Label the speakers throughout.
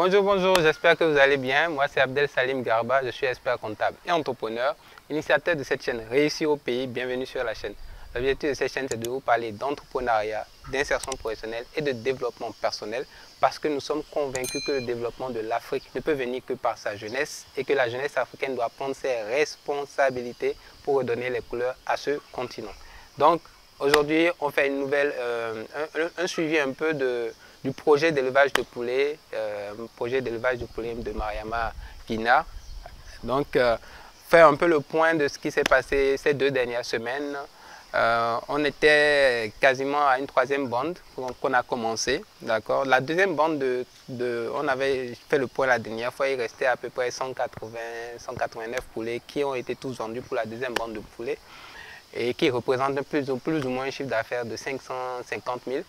Speaker 1: Bonjour, bonjour, j'espère que vous allez bien. Moi, c'est Abdel Salim Garba, je suis expert comptable et entrepreneur, initiateur de cette chaîne Réussir au pays. Bienvenue sur la chaîne. L'objectif de cette chaîne, c'est de vous parler d'entrepreneuriat, d'insertion professionnelle et de développement personnel parce que nous sommes convaincus que le développement de l'Afrique ne peut venir que par sa jeunesse et que la jeunesse africaine doit prendre ses responsabilités pour redonner les couleurs à ce continent. Donc, aujourd'hui, on fait une nouvelle, un suivi un peu du projet d'élevage de poulets, de Mariama Guina. Donc, faire un peu le point de ce qui s'est passé ces 2 dernières semaines. On était quasiment à une 3e bande qu'on a commencé, d'accord. La 2e bande, on avait fait le point la dernière fois, il restait à peu près 189 poulets qui ont été tous vendus pour la 2e bande de poulets et qui représentent plus ou moins un chiffre d'affaires de 550 000.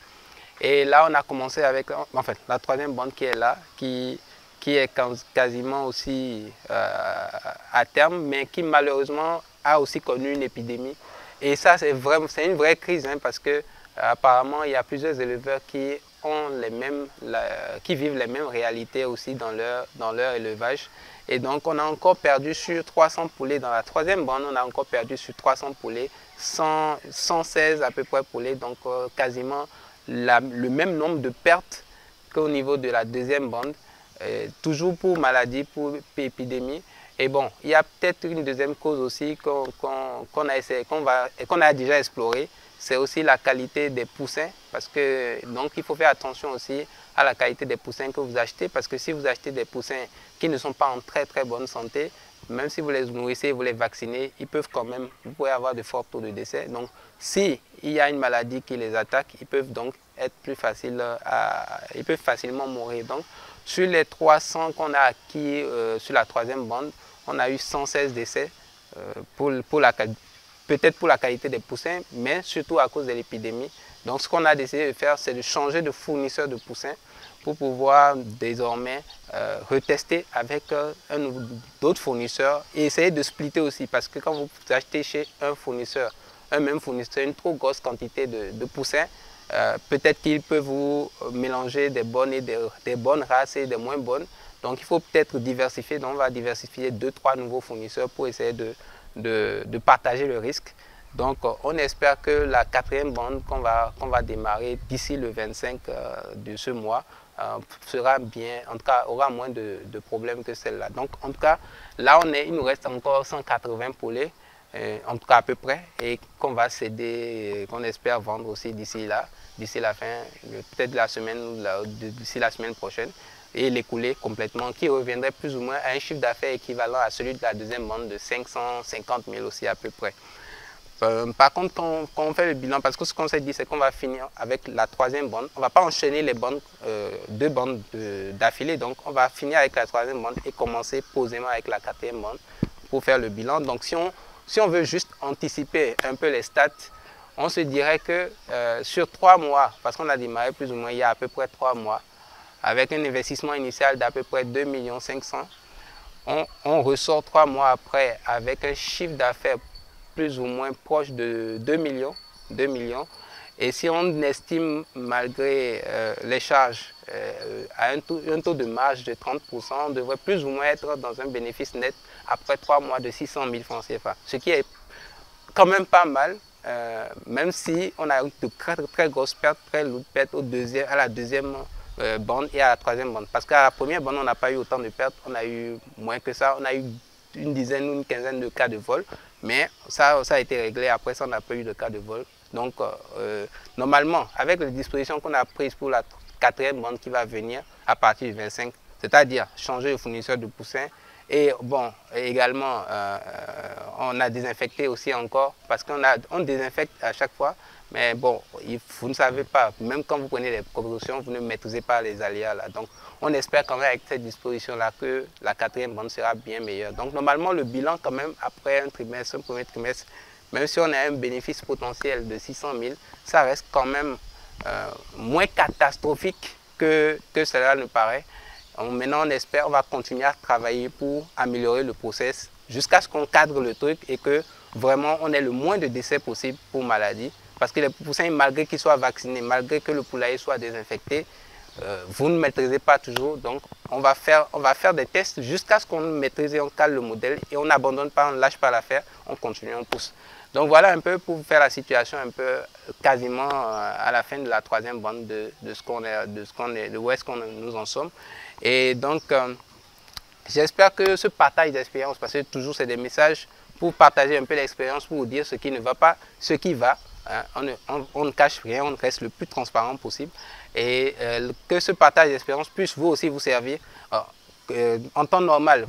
Speaker 1: Et là, on a commencé avec la 3e bande qui est là, qui est quasiment aussi à terme, mais qui malheureusement a aussi connu une épidémie. Et ça, c'est une vraie crise, hein, parce que apparemment, il y a plusieurs éleveurs qui vivent les mêmes réalités aussi dans leur élevage. Et donc, on a encore perdu sur 300 poulets. Dans la 3e bande, on a encore perdu sur 300 poulets, 116 à peu près poulets, donc quasiment le même nombre de pertes qu'au niveau de la 2e bande, toujours pour maladie, pour épidémie. Et bon, il y a peut-être une 2e cause aussi qu'on a déjà explorée, c'est aussi la qualité des poussins, parce que donc il faut faire attention aussi à la qualité des poussins que vous achetez, parce que si vous achetez des poussins qui ne sont pas en très bonne santé, même si vous les nourrissez, vous les vaccinez, vous pouvez avoir de forts taux de décès. Donc, s'il y a une maladie qui les attaque, ils peuvent donc être ils peuvent facilement mourir. Donc, sur les 300 qu'on a acquis sur la 3e bande, on a eu 116 décès, peut-être pour la qualité des poussins, mais surtout à cause de l'épidémie. Donc, ce qu'on a décidé de faire, c'est de changer de fournisseur de poussins pour pouvoir désormais retester avec d'autres fournisseurs et essayer de splitter aussi, parce que quand vous achetez chez un même fournisseur, une trop grosse quantité de poussins, peut-être qu'il peut vous mélanger des bonnes races et des moins bonnes. Donc il faut peut-être diversifier. Donc on va diversifier 2-3 nouveaux fournisseurs pour essayer de partager le risque. Donc on espère que la 4e bande qu'on va démarrer d'ici le 25 de ce mois sera bien, en tout cas aura moins de problèmes que celle-là. Donc en tout cas, là il nous reste encore 180 poulets, en tout cas à peu près, et qu'on va céder, qu'on espère vendre aussi d'ici la fin, peut-être la semaine, d'ici la semaine prochaine, et l'écouler complètement, qui reviendrait plus ou moins à un chiffre d'affaires équivalent à celui de la 2e bande de 550 000 aussi à peu près. Par contre, quand on fait le bilan, parce que ce qu'on s'est dit, c'est qu'on va finir avec la 3e bande. On ne va pas enchaîner les bandes, 2 bandes d'affilée. Donc, on va finir avec la 3e bande et commencer posément avec la 4e bande pour faire le bilan. Donc, si on veut juste anticiper un peu les stats, on se dirait que sur 3 mois, parce qu'on a démarré plus ou moins il y a à peu près 3 mois, avec un investissement initial d'à peu près 2 500 000, on ressort 3 mois après avec un chiffre d'affaires plus ou moins proche de 2 millions. Et si on estime malgré les charges à un taux de marge de 30%, on devrait plus ou moins être dans un bénéfice net après 3 mois de 600 000 francs CFA. Ce qui est quand même pas mal, même si on a eu de très grosses pertes, très lourdes pertes à la 2e bande et à la 3e bande. Parce qu'à la 1re bande, on n'a pas eu autant de pertes, on a eu moins que ça, on a eu une dizaine ou une quinzaine de cas de vol, mais ça a été réglé. Après ça, on n'a pas eu de cas de vol. Donc, normalement, avec les dispositions qu'on a prises pour la 4e bande qui va venir à partir du 25, c'est-à-dire changer de fournisseur de poussins, et bon, également, on a désinfecté aussi encore, parce qu'on désinfecte à chaque fois, mais bon, vous ne savez pas, même quand vous prenez les précautions, vous ne maîtrisez pas les aléas là. Donc, on espère quand même avec cette disposition-là que la 4e bande sera bien meilleure. Donc, normalement, le bilan quand même, après un premier trimestre, même si on a un bénéfice potentiel de 600 000, ça reste quand même moins catastrophique que cela ne paraît. Maintenant, on va continuer à travailler pour améliorer le process jusqu'à ce qu'on cadre le truc et que vraiment on ait le moins de décès possible pour maladie. Parce que les poussins, malgré qu'ils soient vaccinés, malgré que le poulailler soit désinfecté, vous ne maîtrisez pas toujours. Donc, on va faire des tests jusqu'à ce qu'on maîtrise et on cale le modèle et on n'abandonne pas, on ne lâche pas l'affaire, on continue, on pousse. Donc voilà un peu pour vous faire la situation un peu quasiment à la fin de la troisième bande de où est-ce qu'on nous en sommes. Et donc, j'espère que ce partage d'expérience, parce que toujours c'est des messages pour partager un peu l'expérience, pour vous dire ce qui ne va pas, ce qui va. Hein, on ne cache rien, on reste le plus transparent possible. Et que ce partage d'expérience puisse vous aussi vous servir. En temps normal,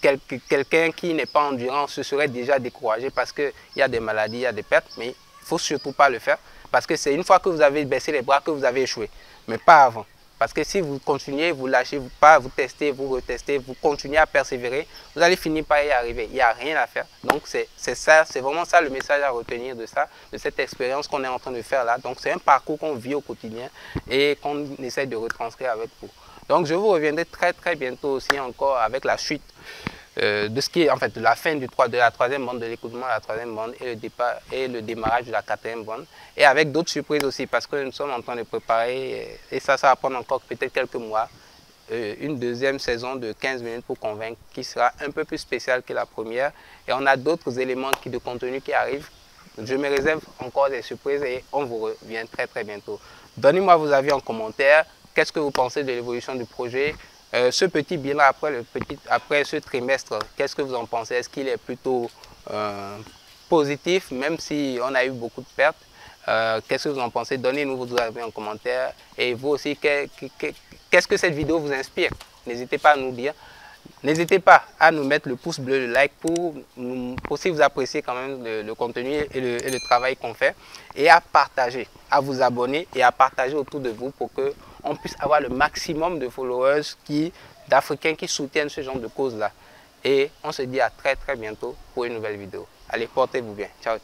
Speaker 1: quelqu'un qui n'est pas endurant se serait déjà découragé parce qu'il y a des maladies, il y a des pertes, mais il ne faut surtout pas le faire parce que c'est une fois que vous avez baissé les bras que vous avez échoué, mais pas avant. Parce que si vous continuez, vous lâchez pas, vous testez, vous retestez, vous continuez à persévérer, vous allez finir par y arriver. Il n'y a rien à faire. Donc c'est ça, c'est vraiment ça le message à retenir de ça, de cette expérience qu'on est en train de faire là. Donc c'est un parcours qu'on vit au quotidien et qu'on essaie de retranscrire avec vous. Donc je vous reviendrai très bientôt aussi encore avec la suite de ce qui est en fait de la fin de la troisième bande, de l'écoutement de la troisième bande et le départ et le démarrage de la quatrième bande. Et avec d'autres surprises aussi parce que nous sommes en train de préparer, et ça va prendre encore peut-être quelques mois, une deuxième saison de 15 minutes pour convaincre qui sera un peu plus spéciale que la première. Et on a d'autres éléments de contenu qui arrivent. Je me réserve encore des surprises et on vous revient très bientôt. Donnez-moi vos avis en commentaire. Qu'est-ce que vous pensez de l'évolution du projet? Ce petit bilan après ce trimestre, qu'est-ce que vous en pensez? Est-ce qu'il est plutôt positif, même si on a eu beaucoup de pertes? Qu'est-ce que vous en pensez? Donnez-nous vos avis en commentaire. Et vous aussi, qu'est-ce que cette vidéo vous inspire? N'hésitez pas à nous dire. N'hésitez pas à nous mettre le pouce bleu, le like pour si vous appréciez quand même le contenu et le travail qu'on fait. Et à partager, à vous abonner et à partager autour de vous pour qu'on puisse avoir le maximum de followers d'Africains qui soutiennent ce genre de causes-là. Et on se dit à très bientôt pour une nouvelle vidéo. Allez, portez-vous bien. Ciao.